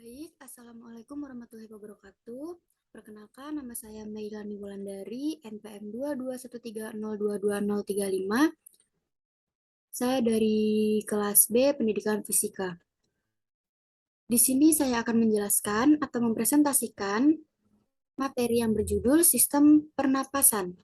Baik, Assalamualaikum warahmatullahi wabarakatuh. Perkenalkan, nama saya Meilani Wulandari, NPM 22130220035. Saya dari kelas B Pendidikan Fisika. Di sini saya akan menjelaskan atau mempresentasikan materi yang berjudul Sistem Pernapasan.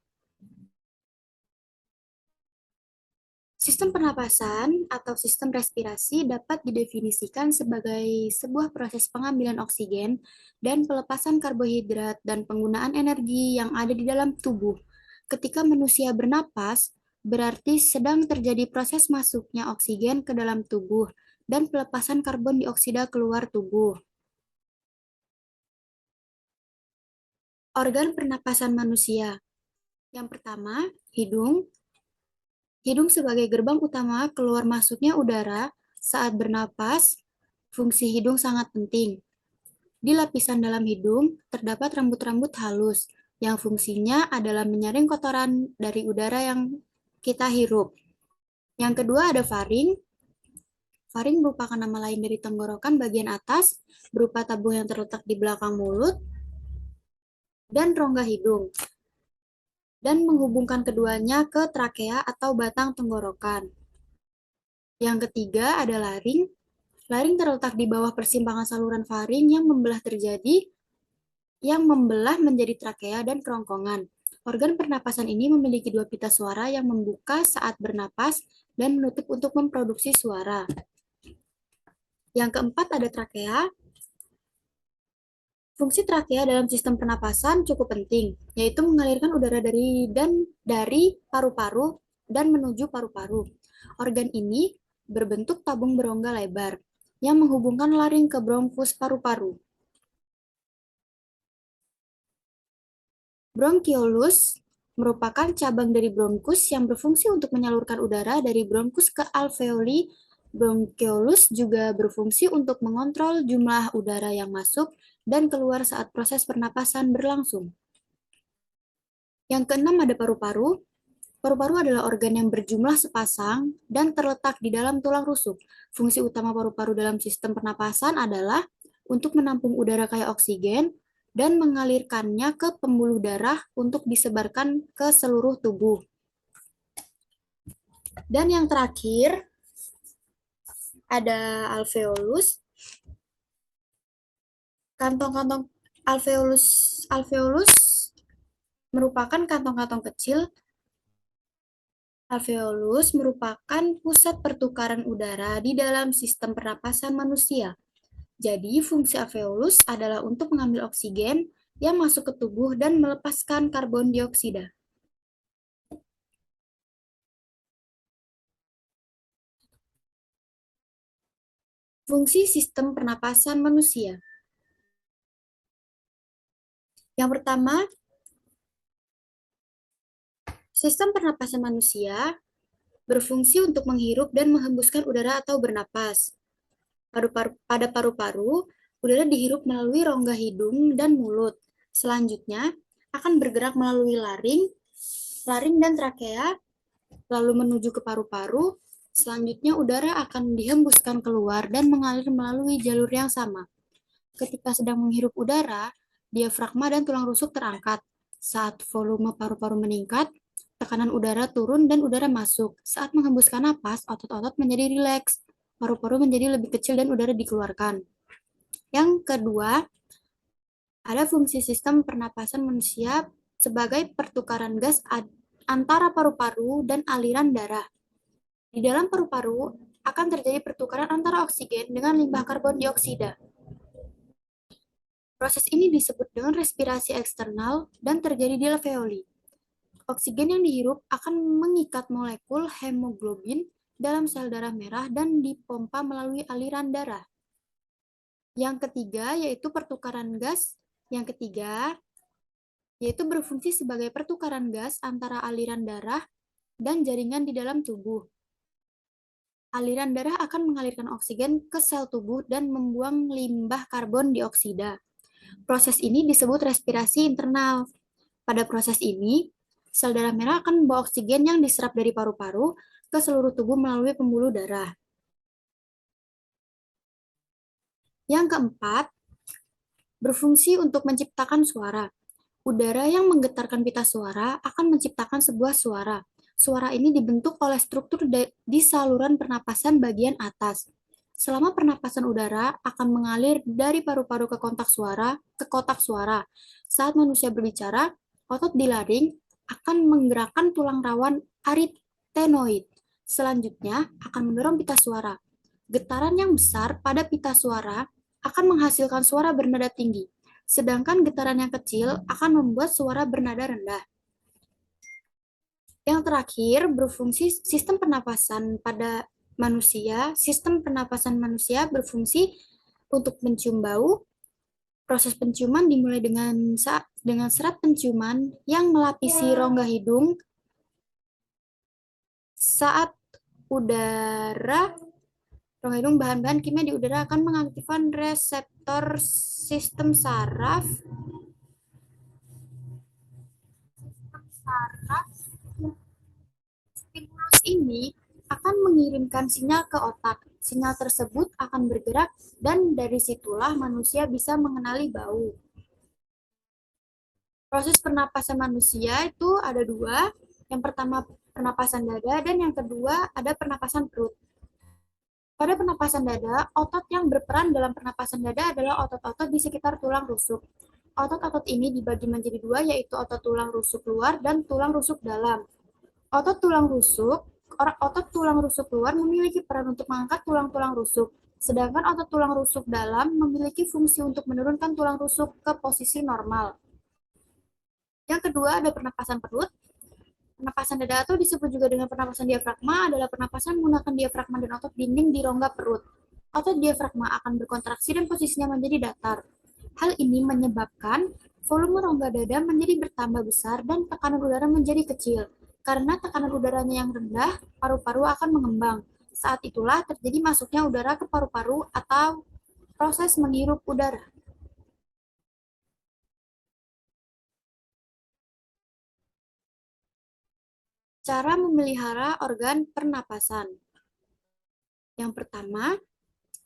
Sistem pernapasan atau sistem respirasi dapat didefinisikan sebagai sebuah proses pengambilan oksigen dan pelepasan karbohidrat dan penggunaan energi yang ada di dalam tubuh. Ketika manusia bernapas, berarti sedang terjadi proses masuknya oksigen ke dalam tubuh dan pelepasan karbon dioksida keluar tubuh. Organ pernapasan manusia. Yang pertama, hidung. Hidung sebagai gerbang utama keluar masuknya udara saat bernapas, fungsi hidung sangat penting. Di lapisan dalam hidung terdapat rambut-rambut halus yang fungsinya adalah menyaring kotoran dari udara yang kita hirup. Yang kedua ada faring. Faring merupakan nama lain dari tenggorokan bagian atas, berupa tabung yang terletak di belakang mulut dan rongga hidung, dan menghubungkan keduanya ke trakea atau batang tenggorokan. Yang ketiga ada laring. Laring terletak di bawah persimpangan saluran faring yang membelah menjadi trakea dan kerongkongan. Organ pernapasan ini memiliki dua pita suara yang membuka saat bernapas dan menutup untuk memproduksi suara. Yang keempat ada trakea. Fungsi trakea dalam sistem pernapasan cukup penting, yaitu mengalirkan udara dari paru-paru dan menuju paru-paru. Organ ini berbentuk tabung berongga lebar yang menghubungkan laring ke bronkus paru-paru. Bronkiolus merupakan cabang dari bronkus yang berfungsi untuk menyalurkan udara dari bronkus ke alveoli. Bronkiolus juga berfungsi untuk mengontrol jumlah udara yang masuk dan keluar saat proses pernapasan berlangsung. Yang keenam ada paru-paru. Paru-paru adalah organ yang berjumlah sepasang dan terletak di dalam tulang rusuk. Fungsi utama paru-paru dalam sistem pernapasan adalah untuk menampung udara kaya oksigen dan mengalirkannya ke pembuluh darah untuk disebarkan ke seluruh tubuh. Dan yang terakhir ada alveolus. Kantong-kantong alveolus merupakan kantong-kantong kecil. Alveolus merupakan pusat pertukaran udara di dalam sistem pernapasan manusia. Jadi, fungsi alveolus adalah untuk mengambil oksigen yang masuk ke tubuh dan melepaskan karbon dioksida. Fungsi sistem pernapasan manusia. Yang pertama, sistem pernapasan manusia berfungsi untuk menghirup dan menghembuskan udara atau bernapas. Pada paru-paru, udara dihirup melalui rongga hidung dan mulut. Selanjutnya, akan bergerak melalui laring dan trakea, lalu menuju ke paru-paru. Selanjutnya, udara akan dihembuskan keluar dan mengalir melalui jalur yang sama. Ketika sedang menghirup udara, diafragma dan tulang rusuk terangkat. Saat volume paru-paru meningkat, tekanan udara turun dan udara masuk. Saat menghembuskan napas, otot-otot menjadi rileks. Paru-paru menjadi lebih kecil dan udara dikeluarkan. Yang kedua, ada fungsi sistem pernapasan manusia sebagai pertukaran gas antara paru-paru dan aliran darah. Di dalam paru-paru akan terjadi pertukaran antara oksigen dengan limbah karbon dioksida. Proses ini disebut dengan respirasi eksternal dan terjadi di alveoli. Oksigen yang dihirup akan mengikat molekul hemoglobin dalam sel darah merah dan dipompa melalui aliran darah. Yang ketiga yaitu pertukaran gas. Yang ketiga yaitu berfungsi sebagai pertukaran gas antara aliran darah dan jaringan di dalam tubuh. Aliran darah akan mengalirkan oksigen ke sel tubuh dan membuang limbah karbon dioksida. Proses ini disebut respirasi internal. Pada proses ini, sel darah merah akan membawa oksigen yang diserap dari paru-paru ke seluruh tubuh melalui pembuluh darah. Yang keempat, berfungsi untuk menciptakan suara. Udara yang menggetarkan pita suara akan menciptakan sebuah suara. Suara ini dibentuk oleh struktur di saluran pernapasan bagian atas. Selama pernapasan udara akan mengalir dari paru-paru ke kotak suara. Saat manusia berbicara, otot di laring akan menggerakkan tulang rawan arytenoid. Selanjutnya akan mendorong pita suara. Getaran yang besar pada pita suara akan menghasilkan suara bernada tinggi, sedangkan getaran yang kecil akan membuat suara bernada rendah. Yang terakhir, berfungsi sistem pernapasan pada manusia. Sistem pernapasan manusia berfungsi untuk mencium bau. Proses penciuman dimulai dengan serat penciuman yang melapisi rongga hidung saat udara rongga hidung bahan-bahan kimia di udara akan mengaktifkan reseptor sistem saraf Stimulus ini akan mengirimkan sinyal ke otak. Sinyal tersebut akan bergerak dan dari situlah manusia bisa mengenali bau. Proses pernapasan manusia itu ada dua. Yang pertama pernapasan dada dan yang kedua ada pernapasan perut. Pada pernapasan dada, otot yang berperan dalam pernapasan dada adalah otot-otot di sekitar tulang rusuk. Otot-otot ini dibagi menjadi dua, yaitu otot tulang rusuk luar dan tulang rusuk dalam. Otot tulang rusuk luar memiliki peran untuk mengangkat tulang-tulang rusuk, sedangkan otot tulang rusuk dalam memiliki fungsi untuk menurunkan tulang rusuk ke posisi normal. Yang kedua ada pernapasan perut. Pernapasan dada atau disebut juga dengan pernapasan diafragma adalah pernapasan menggunakan diafragma dan otot dinding di rongga perut. Otot diafragma akan berkontraksi dan posisinya menjadi datar. Hal ini menyebabkan volume rongga dada menjadi bertambah besar dan tekanan udara menjadi kecil. Karena tekanan udaranya yang rendah, paru-paru akan mengembang. Saat itulah terjadi masuknya udara ke paru-paru atau proses menghirup udara. Cara memelihara organ pernapasan. Yang pertama,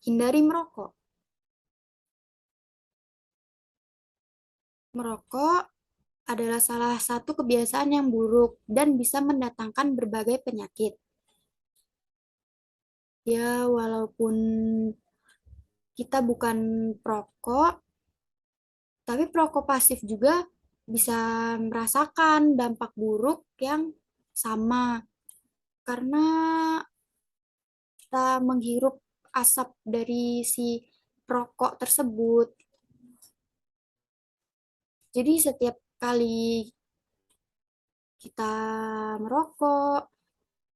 hindari merokok. Merokok adalah salah satu kebiasaan yang buruk dan bisa mendatangkan berbagai penyakit. Ya, walaupun kita bukan perokok, tapi perokok pasif juga bisa merasakan dampak buruk yang sama karena kita menghirup asap dari si rokok tersebut. Jadi setiap kali kita merokok,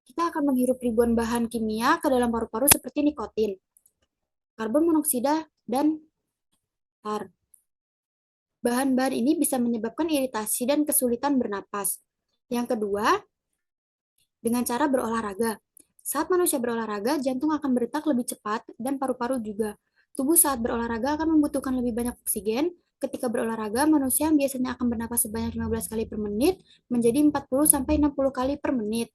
kita akan menghirup ribuan bahan kimia ke dalam paru-paru seperti nikotin, karbon monoksida, dan tar. Bahan-bahan ini bisa menyebabkan iritasi dan kesulitan bernapas. Yang kedua, dengan cara berolahraga. Saat manusia berolahraga, jantung akan berdetak lebih cepat dan paru-paru juga. Tubuh saat berolahraga akan membutuhkan lebih banyak oksigen. Ketika berolahraga, manusia yang biasanya akan bernapas sebanyak 15 kali per menit menjadi 40-60 kali per menit.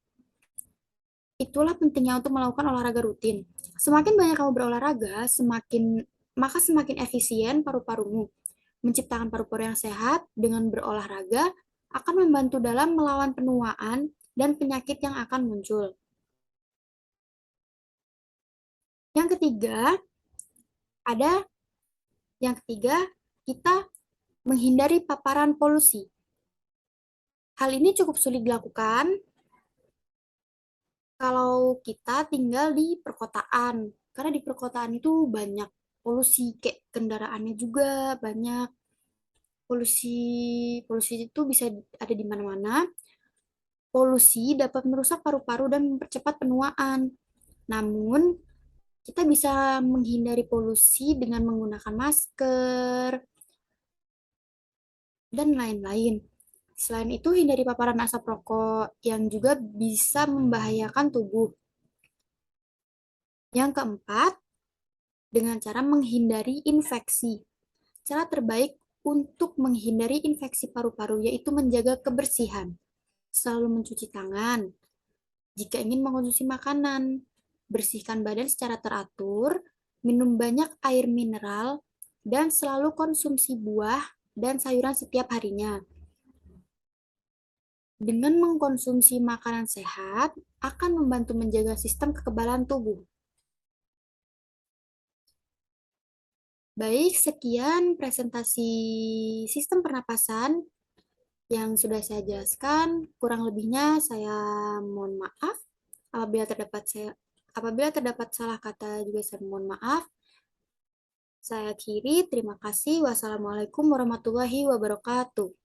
Itulah pentingnya untuk melakukan olahraga rutin. Semakin banyak kamu berolahraga, maka semakin efisien paru-parumu. Menciptakan paru-paru yang sehat dengan berolahraga akan membantu dalam melawan penuaan dan penyakit yang akan muncul. Yang ketiga, ada yang ketiga, kita menghindari paparan polusi. Hal ini cukup sulit dilakukan kalau kita tinggal di perkotaan. Karena di perkotaan itu banyak polusi, kayak kendaraannya juga banyak. Polusi polusi itu bisa ada di mana-mana. Polusi dapat merusak paru-paru dan mempercepat penuaan. Namun, kita bisa menghindari polusi dengan menggunakan masker dan lain-lain. Selain itu, hindari paparan asap rokok yang juga bisa membahayakan tubuh. Yang keempat, dengan cara menghindari infeksi. Cara terbaik untuk menghindari infeksi paru-paru yaitu menjaga kebersihan. Selalu mencuci tangan. Jika ingin mengonsumsi makanan, bersihkan badan secara teratur minum banyak air mineral, dan selalu konsumsi buah dan sayuran setiap harinya. Dengan mengkonsumsi makanan sehat, akan membantu menjaga sistem kekebalan tubuh. Baik, sekian presentasi sistem pernapasan yang sudah saya jelaskan. Kurang lebihnya saya mohon maaf. Apabila terdapat salah kata juga saya mohon maaf. Saya akhiri, terima kasih. Wassalamualaikum warahmatullahi wabarakatuh.